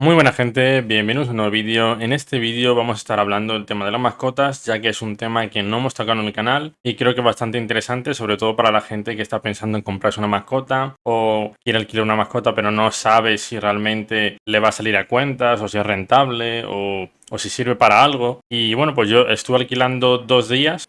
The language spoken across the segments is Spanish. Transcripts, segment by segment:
Muy buena gente, bienvenidos a un nuevo vídeo. En este vídeo vamos a estar hablando del tema de las mascotas, ya que es un tema que no hemos tocado en el canal y creo que es bastante interesante, sobre todo para la gente que está pensando en comprarse una mascota o quiere alquilar una mascota pero no sabe si realmente le va a salir a cuentas o si es rentable o si sirve para algo. Y bueno, pues yo estuve alquilando 2 días,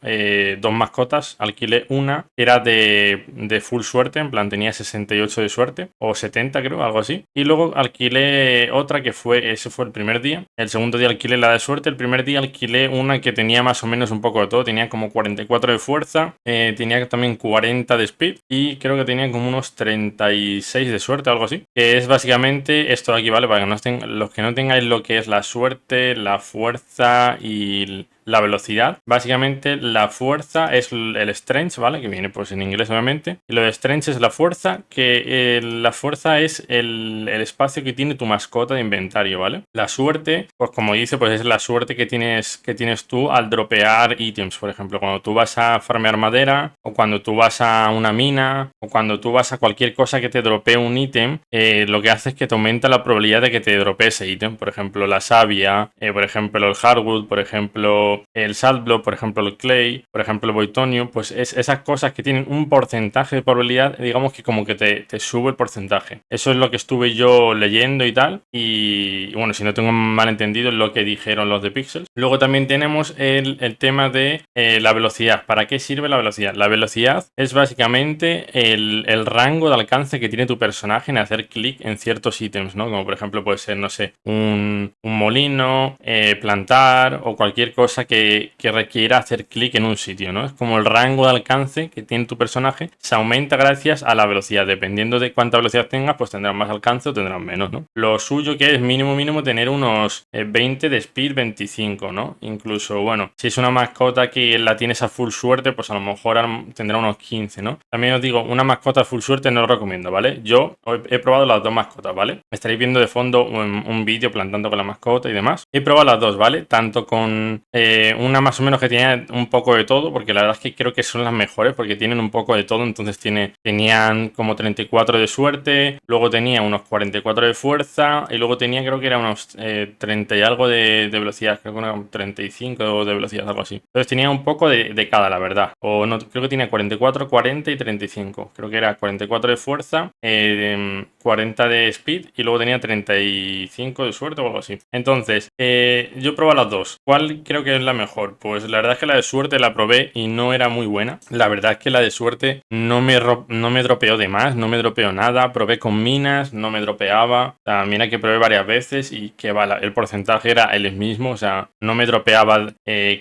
dos mascotas. Alquilé una, era de full suerte, en plan tenía 68 de suerte, o 70 creo, algo así. Y luego alquilé otra ese fue el primer día. El segundo día alquilé la de suerte. El primer día alquilé una que tenía más o menos un poco de todo. Tenía como 44 de fuerza, tenía también 40 de speed y creo que tenía como unos 36 de suerte, algo así. Que es básicamente esto de aquí, ¿vale? Para que los que no tengáis lo que es la suerte, la fuerza y la velocidad. Básicamente la fuerza es el strength, ¿vale? Que viene pues en inglés obviamente. Y lo de strength es la fuerza, que la fuerza es el espacio que tiene tu mascota de inventario, ¿vale? La suerte, pues como dice, pues es la suerte que tienes tú al dropear ítems. Por ejemplo, cuando tú vas a farmear madera, o cuando tú vas a una mina, o cuando tú vas a cualquier cosa que te dropee un ítem, lo que hace es que te aumenta la probabilidad de que te dropee ese ítem. Por ejemplo, la savia, por ejemplo, el hardwood, por ejemplo, el saltblock, por ejemplo, el clay, por ejemplo, el boitonio, pues es esas cosas que tienen un porcentaje de probabilidad, digamos que como que te sube el porcentaje. Eso es lo que estuve yo leyendo y tal. Y bueno, si no tengo malentendido, es lo que dijeron los de Pixels. Luego también tenemos el tema de la velocidad. ¿Para qué sirve la velocidad? La velocidad es básicamente el rango de alcance que tiene tu personaje en hacer clic en ciertos ítems, ¿no? Como por ejemplo puede ser, no sé, un molino, plantar o cualquier cosa que requiera hacer clic en un sitio, ¿no? Es como el rango de alcance que tiene tu personaje se aumenta gracias a la velocidad. Dependiendo de cuánta velocidad tengas, pues tendrás más alcance o tendrás menos, ¿no? Lo suyo que es mínimo tener unos 20 de speed, 25, ¿no? Incluso, bueno, si es una mascota que la tienes a full suerte, pues a lo mejor tendrá unos 15, ¿no? También os digo, una mascota full suerte no lo recomiendo, ¿vale? Yo he probado las dos mascotas, ¿vale? Me estaréis viendo de fondo un vídeo plantando con la mascota y demás. He probado las dos, ¿vale? Tanto con una más o menos que tenía un poco de todo, porque la verdad es que creo que son las mejores porque tienen un poco de todo. Entonces tenían como 34 de suerte, luego tenía unos 44 de fuerza y luego tenía creo que era unos 30 y algo de velocidad, creo que eran 35 de velocidad, algo así. Entonces tenía un poco de cada, la verdad. O no, creo que tenía 44, 40 y 35. Creo que era 44 de fuerza, 40 de speed y luego tenía 35 de suerte o algo así. Entonces, yo he probado las dos. ¿Cuál creo que es la mejor? Pues la verdad es que la de suerte la probé y no era muy buena. La verdad es que la de suerte no me dropeó de más, no me dropeó nada. Probé con minas, no me dropeaba. También hay que probé varias veces y que el porcentaje era el mismo. O sea, no me dropeaba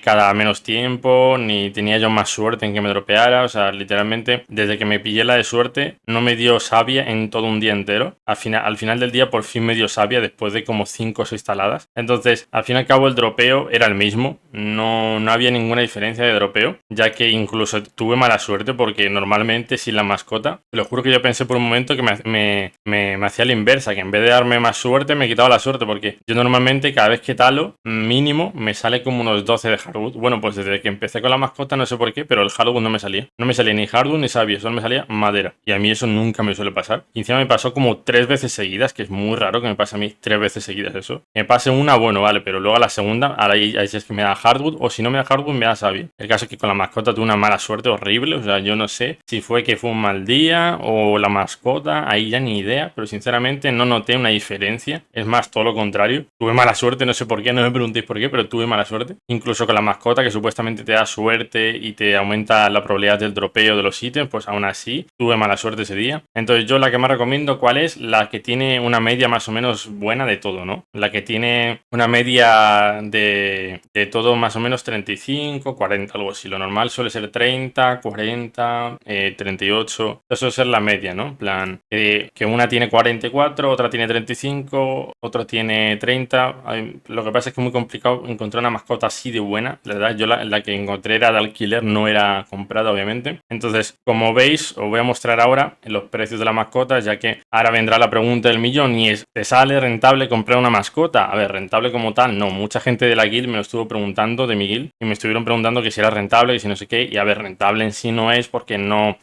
cada menos tiempo, ni tenía yo más suerte en que me dropeara. O sea, literalmente, desde que me pillé la de suerte, no me dio savia en todo un día entero. Al final del día, por fin me dio savia después de como 5 o 6 taladas. Entonces, al fin y al cabo, el dropeo era el mismo. No había ninguna diferencia de dropeo, ya que incluso tuve mala suerte porque normalmente sin la mascota, te lo juro que yo pensé por un momento que me hacía la inversa, que en vez de darme más suerte me quitaba la suerte, porque yo normalmente cada vez que talo, mínimo me sale como unos 12 de hardwood. Bueno, pues desde que empecé con la mascota no sé por qué, pero el hardwood no me salía. No me salía ni hardwood ni sabio, solo me salía madera. Y a mí eso nunca me suele pasar. Y encima me pasó como 3 veces seguidas, que es muy raro que me pase a mí 3 veces seguidas eso. Me pase una, bueno, vale, pero luego a la segunda, ahí es que me da hardwood, o si no me da hardwood, me da sabio. El caso es que con la mascota tuve una mala suerte horrible, o sea, yo no sé si fue que fue un mal día o la mascota, ahí ya ni idea, pero sinceramente no noté una diferencia. Es más, todo lo contrario. Tuve mala suerte, no sé por qué, no me preguntéis por qué, pero tuve mala suerte. Incluso con la mascota, que supuestamente te da suerte y te aumenta la probabilidad del dropeo de los ítems, pues aún así tuve mala suerte ese día. Entonces yo la que más recomiendo, ¿cuál es? La que tiene una media más o menos buena de todo, ¿no? La que tiene una media de todo más o menos 35, 40, algo así. Lo normal suele ser 30, 40, 38. Eso suele ser la media, ¿no? En plan, que una tiene 44, otra tiene 35, otra tiene 30. Lo que pasa es que es muy complicado encontrar una mascota así de buena. La verdad, yo la que encontré era de alquiler, no era comprada, obviamente. Entonces, como veis, os voy a mostrar ahora los precios de la mascota, ya que ahora vendrá la pregunta del millón y es, ¿te sale rentable comprar una mascota? A ver, rentable como tal, no. Mucha gente de la guild me lo estuvo preguntando preguntando de mi guild y me estuvieron preguntando que si era rentable, que si no sé qué. Y a ver, rentable en sí no es porque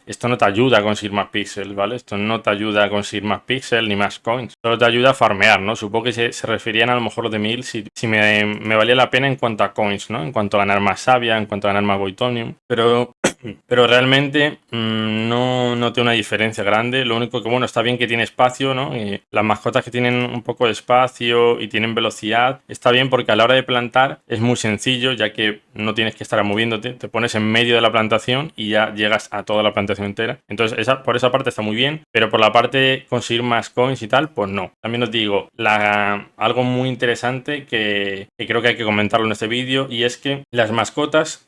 esto no te ayuda a conseguir más píxeles, ¿vale? Esto no te ayuda a conseguir más píxeles ni más coins. Solo te ayuda a farmear, ¿no? Supongo que se referían a lo mejor los de mi guild si me valía la pena en cuanto a coins, ¿no? En cuanto a ganar más savia, en cuanto a ganar más Voidtonium. Pero realmente no tiene una diferencia grande. Lo único que, bueno, está bien que tiene espacio, ¿no? Y las mascotas que tienen un poco de espacio y tienen velocidad, está bien porque a la hora de plantar es muy sencillo, ya que no tienes que estar moviéndote. Te pones en medio de la plantación y ya llegas a toda la plantación entera. Entonces, por esa parte está muy bien, pero por la parte de conseguir más coins y tal, pues no. También os digo, algo muy interesante que creo que hay que comentarlo en este vídeo, y es que las mascotas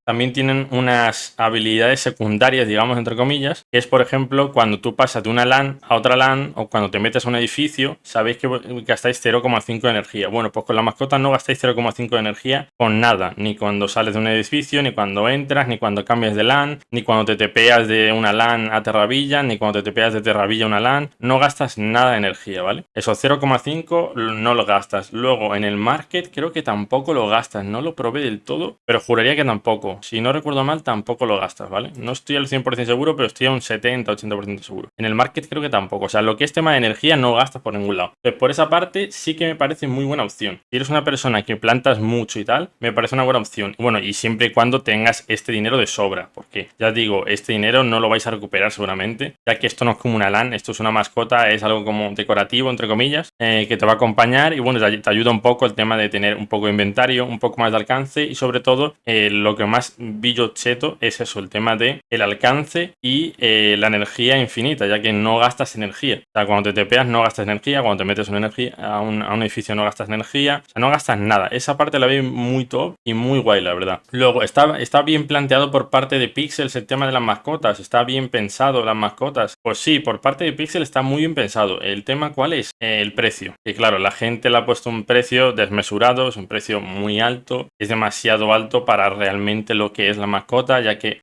también tienen unas habilidades secundarias, digamos, entre comillas, que es, por ejemplo, cuando tú pasas de una LAN a otra LAN o cuando te metes a un edificio, sabéis que gastáis 0,5 de energía. Bueno, pues con la mascota no gastáis 0,5 de energía con nada, ni cuando sales de un edificio, ni cuando entras, ni cuando cambias de LAN, ni cuando te tepeas de una LAN a Terravilla, ni cuando te tepeas de Terravilla a una LAN. No gastas nada de energía, ¿vale? Esos 0,5 no lo gastas. Luego en el market creo que tampoco lo gastas, no lo probé del todo, pero juraría que tampoco. Si no recuerdo mal, tampoco lo gastas, ¿vale? No estoy al 100% seguro, pero estoy a un 70-80% seguro. En el market creo que tampoco. O sea, lo que es tema de energía no gastas por ningún lado. Entonces, por esa parte sí que me parece muy buena opción. Si eres una persona que plantas mucho y tal, me parece una buena opción. Bueno, y siempre y cuando tengas este dinero de sobra, porque ya digo, este dinero no lo vais a recuperar seguramente, ya que esto no es como una LAN, esto es una mascota, es algo como decorativo, entre comillas, que te va a acompañar y bueno, te ayuda un poco el tema de tener un poco de inventario, un poco más de alcance y sobre todo lo que más vi yo cheto es eso, el tema de el alcance y la energía infinita, ya que no gastas energía. O sea, cuando te tepeas no gastas energía, cuando te metes una energía a un edificio no gastas energía, o sea, no gastas nada. Esa parte la veo muy top y muy guay, la verdad. Luego, está bien planteado por parte de Pixels el tema de las mascotas, está bien pensado las mascotas. Pues sí, por parte de Pixel está muy bien pensado. El tema, ¿cuál es? El precio. Y claro, la gente le ha puesto un precio desmesurado, es un precio muy alto, es demasiado alto para realmente lo que es la mascota, ya que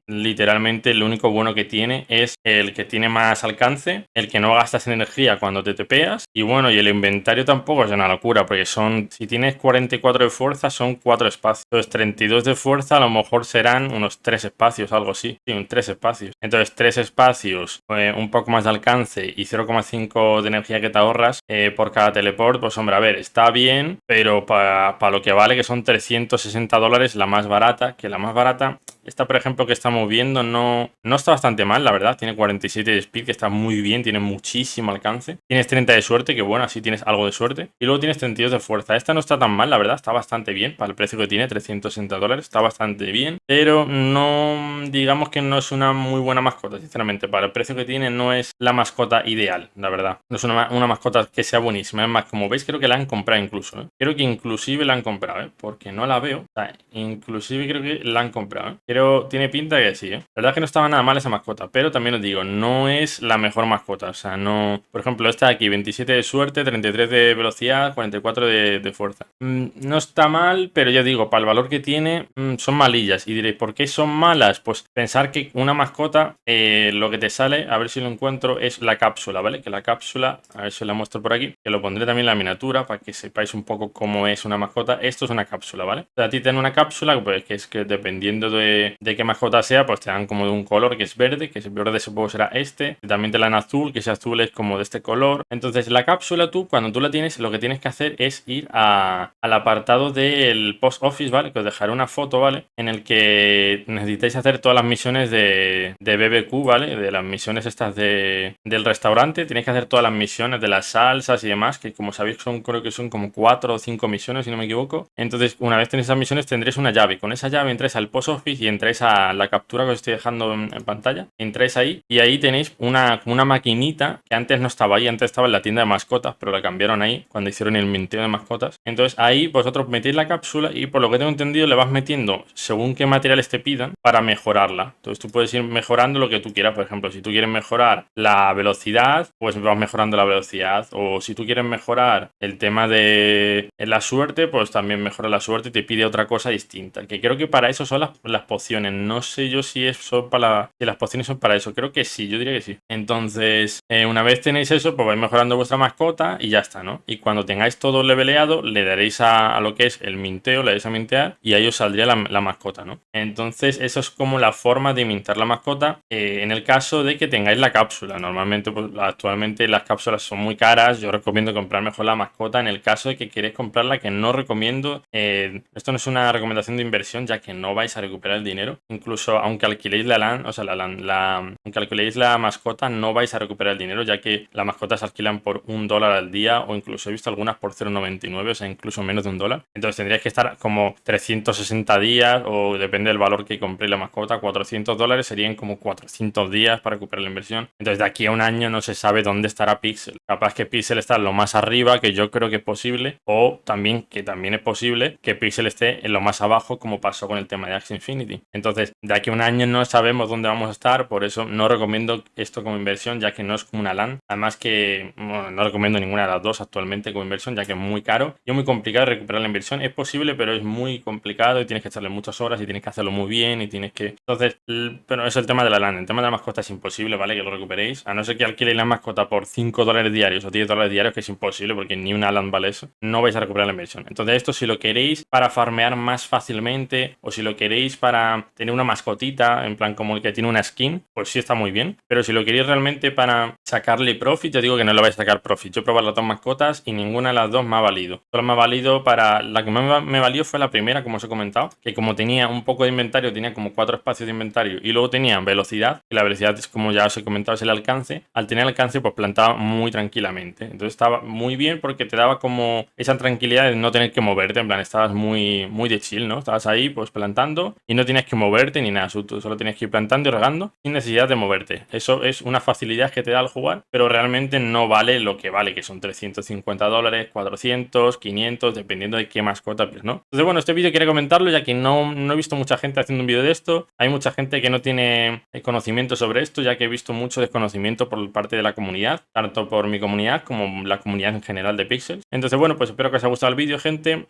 literalmente lo único bueno que tiene es el que tiene más alcance, el que no gastas energía cuando te tepeas, y bueno, y el inventario tampoco es una locura, porque si tienes 44 de fuerza, son 4 espacios. Entonces 32 de fuerza a lo mejor serán unos 3 espacios, algo así. Sí, 3 espacios. Entonces 3 espacios, un poco más de alcance y 0,5 de energía que te ahorras por cada teleport, pues hombre, a ver, está bien, pero para lo que vale, que son $360, la más barata, que la más barata... Esta, por ejemplo, que estamos viendo no está bastante mal, la verdad. Tiene 47 de speed, que está muy bien, tiene muchísimo alcance. Tienes 30 de suerte, que bueno, así tienes algo de suerte. Y luego tienes 32 de fuerza. Esta no está tan mal, la verdad, está bastante bien. Para el precio que tiene, $360, está bastante bien. Pero no, digamos que no es una muy buena mascota, sinceramente. Para el precio que tiene, no es la mascota ideal, la verdad. No es una mascota que sea buenísima. Es más, como veis, creo que la han comprado incluso, ¿eh? Creo que inclusive la han comprado, ¿eh? Porque no la veo. O sea, inclusive creo que la han comprado, ¿eh? Pero tiene pinta que sí, ¿eh? La verdad es que no estaba nada mal esa mascota, pero también os digo, no es la mejor mascota. O sea, no... Por ejemplo, esta de aquí, 27 de suerte, 33 de velocidad, 44 de fuerza. No está mal, pero ya digo, para el valor que tiene, son malillas. Y diréis, ¿por qué son malas? Pues pensar que una mascota, lo que te sale, a ver si lo encuentro, es la cápsula, ¿vale? Que la cápsula, a ver si la muestro por aquí, que lo pondré también en la miniatura para que sepáis un poco cómo es una mascota. Esto es una cápsula, ¿vale? O sea, a ti te dan una cápsula, pues que es que dependiendo de qué mascota sea, pues te dan como de un color que es verde, que es verde supongo será este. También te dan azul, que ese azul es como de este color. Entonces la cápsula tú, cuando tú la tienes, lo que tienes que hacer es ir al apartado del post office, ¿vale? Que os dejaré una foto, ¿vale? En el que necesitáis hacer todas las misiones de BBQ, ¿vale? De las misiones estas del restaurante. Tenéis que hacer todas las misiones de las salsas y demás, que como sabéis creo que son como 4 o 5 misiones, si no me equivoco. Entonces, una vez tenéis esas misiones, tendréis una llave. Con esa llave entráis al post office y entráis a la captura que os estoy dejando en pantalla. Entráis ahí y ahí tenéis una maquinita que antes no estaba ahí, antes estaba en la tienda de mascotas, pero la cambiaron ahí cuando hicieron el minteo de mascotas. Entonces ahí vosotros metéis la cápsula y por lo que tengo entendido le vas metiendo según qué materiales te pidan para mejorarla. Entonces tú puedes ir mejorando lo que tú quieras. Por ejemplo, si tú quieres mejorar la velocidad, pues vas mejorando la velocidad. O si tú quieres mejorar el tema de la suerte, pues también mejora la suerte y te pide otra cosa distinta. Que creo que para eso son las pociones. No sé yo si eso si las pociones son para eso. Creo que sí, yo diría que sí. Entonces, una vez tenéis eso, pues vais mejorando vuestra mascota y ya está, ¿no? Y cuando tengáis todo leveleado, le daréis a lo que es el minteo, le daréis a mintear y ahí os saldría la mascota, ¿no? Entonces, eso es como la forma de mintar la mascota en el caso de que tengáis la cápsula. Normalmente, pues actualmente las cápsulas son muy caras. Yo recomiendo comprar mejor la mascota en el caso de que queréis comprarla, que no recomiendo. Esto no es una recomendación de inversión, ya que no vais a recuperar el dinero. Incluso aunque alquiléis la LAN, o sea, aunque alquiléis la mascota, no vais a recuperar el dinero, ya que las mascotas se alquilan por $1 al día, o incluso he visto algunas por 0,99, o sea, incluso menos de $1. Entonces tendríais que estar como 360 días, o depende del valor que compréis la mascota, $400 serían como 400 días para recuperar la inversión. Entonces de aquí a un año no se sabe dónde estará Pixel. Capaz que Pixel está lo más arriba, que yo creo que es posible, o también que también es posible que Pixel esté en lo más abajo, como pasó con el tema de Axie Infinity. Entonces de aquí a un año no sabemos dónde vamos a estar, por eso no recomiendo esto como inversión, ya que no es como una LAN. Además que bueno, no recomiendo ninguna de las dos actualmente como inversión, ya que es muy caro y es muy complicado recuperar la inversión. Es posible, pero es muy complicado y tienes que echarle muchas horas y tienes que hacerlo muy bien y tienes que... Entonces, pero eso es el tema de la LAN. El tema de la mascota es imposible, ¿vale? Que lo recuperéis. A no ser que alquiléis la mascota por $5 diarios o $10 diarios, que es imposible porque ni una LAN vale eso, no vais a recuperar la inversión. Entonces esto, si lo queréis para farmear más fácilmente o si lo queréis para tener una mascotita, en plan como el que tiene una skin, pues sí está muy bien. Pero si lo queréis realmente para sacarle profit, yo digo que no le vais a sacar profit. Yo he probado las dos mascotas y ninguna de las dos me ha valido. Solo me ha valido para... La que más me valió fue la primera, como os he comentado, que como tenía un poco de inventario, tenía como 4 espacios de inventario y luego tenía velocidad, y la velocidad es, como ya os he comentado, es el alcance. Al tener alcance, pues plantaba muy tranquilamente. Entonces estaba muy bien porque te daba como esa tranquilidad de no tener que moverte. En plan, estabas muy, muy de chill, ¿no? Estabas ahí pues plantando y no tienes que moverte ni nada. Tú solo tienes que ir plantando y regando sin necesidad de moverte. Eso es una facilidad que te da al jugar, pero realmente no vale lo que vale, que son $350, 400, 500, dependiendo de qué mascota, pues, ¿no? Entonces, bueno, este vídeo quería comentarlo, ya que no he visto mucha gente haciendo un vídeo de esto. Hay mucha gente que no tiene conocimiento sobre esto, ya que he visto mucho desconocimiento por parte de la comunidad, tanto por mi comunidad como la comunidad en general de Pixel. Entonces, bueno, pues espero que os haya gustado el vídeo, gente.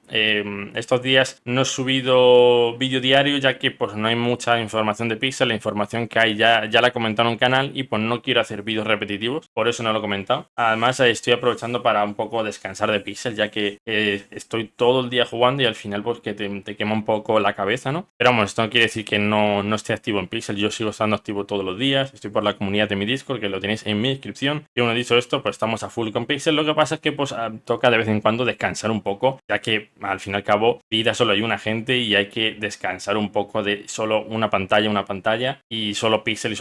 Estos días no he subido vídeo diario, ya que pues no hay mucha información de Pixel. La información que hay ya la he comentado en un canal y pues no quiero hacer vídeos repetitivos, por eso no lo he comentado. Además, estoy aprovechando para un poco descansar de Pixel, ya que estoy todo el día jugando y al final pues que te quema un poco la cabeza, ¿no? Pero vamos, esto no quiere decir que no esté activo en Pixel. Yo sigo estando activo todos los días. Estoy por la comunidad de mi Discord, que lo tenéis en mi descripción. Y bueno, dicho esto, pues estamos a full con Pixel. Lo que pasa es que pues toca de vez en cuando descansar un poco, ya que al fin y al cabo vida solo hay una, gente, y hay que descansar un poco de solo una pantalla y solo Pixel.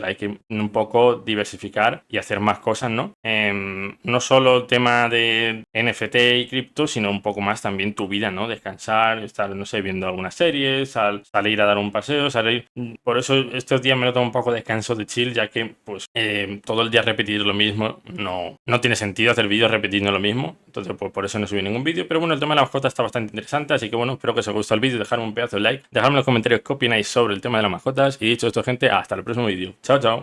Hay que un poco diversificar y hacer más cosas, ¿no? No solo el tema de NFT y cripto, sino un poco más también tu vida, ¿no? Descansar, estar, no sé, viendo algunas series, salir a dar un paseo, salir... Por eso estos días me lo tomo un poco de descanso, de chill, ya que pues todo el día repetir lo mismo no tiene sentido hacer vídeos repitiendo lo mismo. Entonces pues por eso no subí ningún vídeo. Pero bueno, el tema de la mascota está bastante interesante, así que bueno, espero que os haya gustado el vídeo, dejadme un pedazo de like, dejadme en los comentarios qué opináis sobre el tema de las mascotas, y dicho esto, gente, hasta el próximo vídeo. Chao, chao.